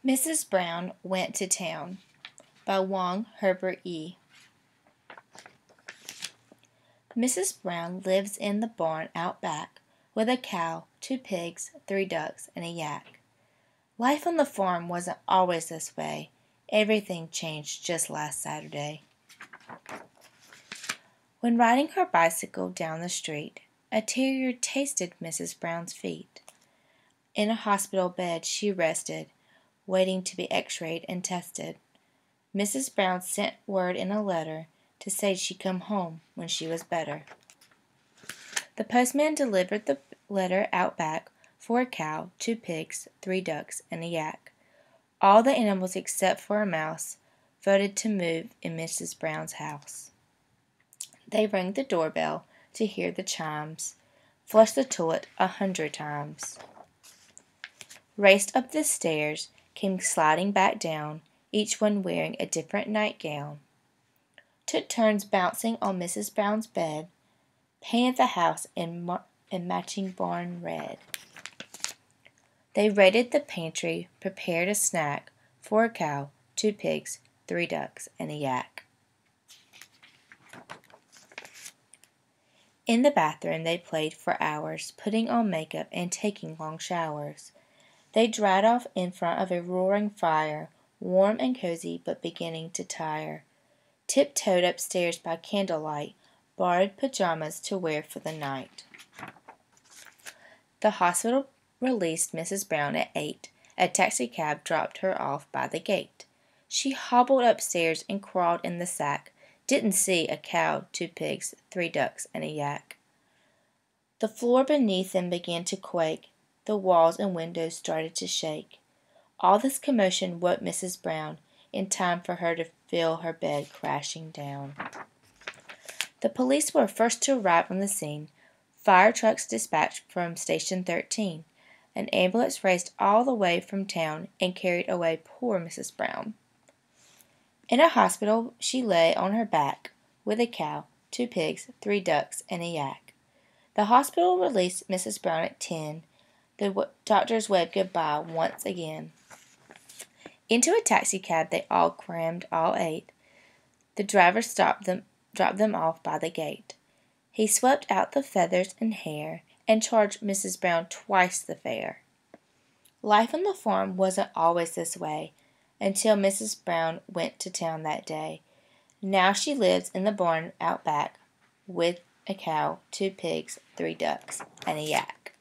Mrs. Brown Went to Town by Wong Herbert E. Mrs. Brown lives in the barn out back with a cow, 2 pigs, 3 ducks, and a yak. Life on the farm wasn't always this way. Everything changed just last Saturday. When riding her bicycle down the street, a terrier tasted Mrs. Brown's feet. In a hospital bed she rested, waiting to be x-rayed and tested. Mrs. Brown sent word in a letter to say she'd come home when she was better. The postman delivered the letter out back for a cow, 2 pigs, 3 ducks, and a yak. All the animals except for a mouse voted to move in Mrs. Brown's house. They rang the doorbell to hear the chimes, flushed the toilet 100 times, raced up the stairs, came sliding back down, each one wearing a different nightgown, took turns bouncing on Mrs. Brown's bed, painted the house in matching barn red. They raided the pantry, prepared a snack for a cow, 2 pigs, 3 ducks, and a yak. In the bathroom they played for hours, putting on makeup and taking long showers. They dried off in front of a roaring fire, warm and cozy but beginning to tire. Tiptoed upstairs by candlelight, borrowed pajamas to wear for the night. The hospital released Mrs. Brown at 8. A taxicab dropped her off by the gate. She hobbled upstairs and crawled in the sack. Didn't see a cow, 2 pigs, 3 ducks, and a yak. The floor beneath them began to quake. The walls and windows started to shake. All this commotion woke Mrs. Brown in time for her to feel her bed crashing down. The police were first to arrive on the scene. Fire trucks dispatched from Station 13. An ambulance raced all the way from town and carried away poor Mrs. Brown. In a hospital she lay on her back with a cow, 2 pigs, 3 ducks, and a yak. The hospital released Mrs. Brown at 10. The doctors waved goodbye once again. Into a taxicab they all crammed, all 8. The driver dropped them off by the gate. He swept out the feathers and hair and charged Mrs. Brown twice the fare. Life on the farm wasn't always this way until Mrs. Brown went to town that day. Now she lives in the barn out back with a cow, 2 pigs, 3 ducks, and a yak.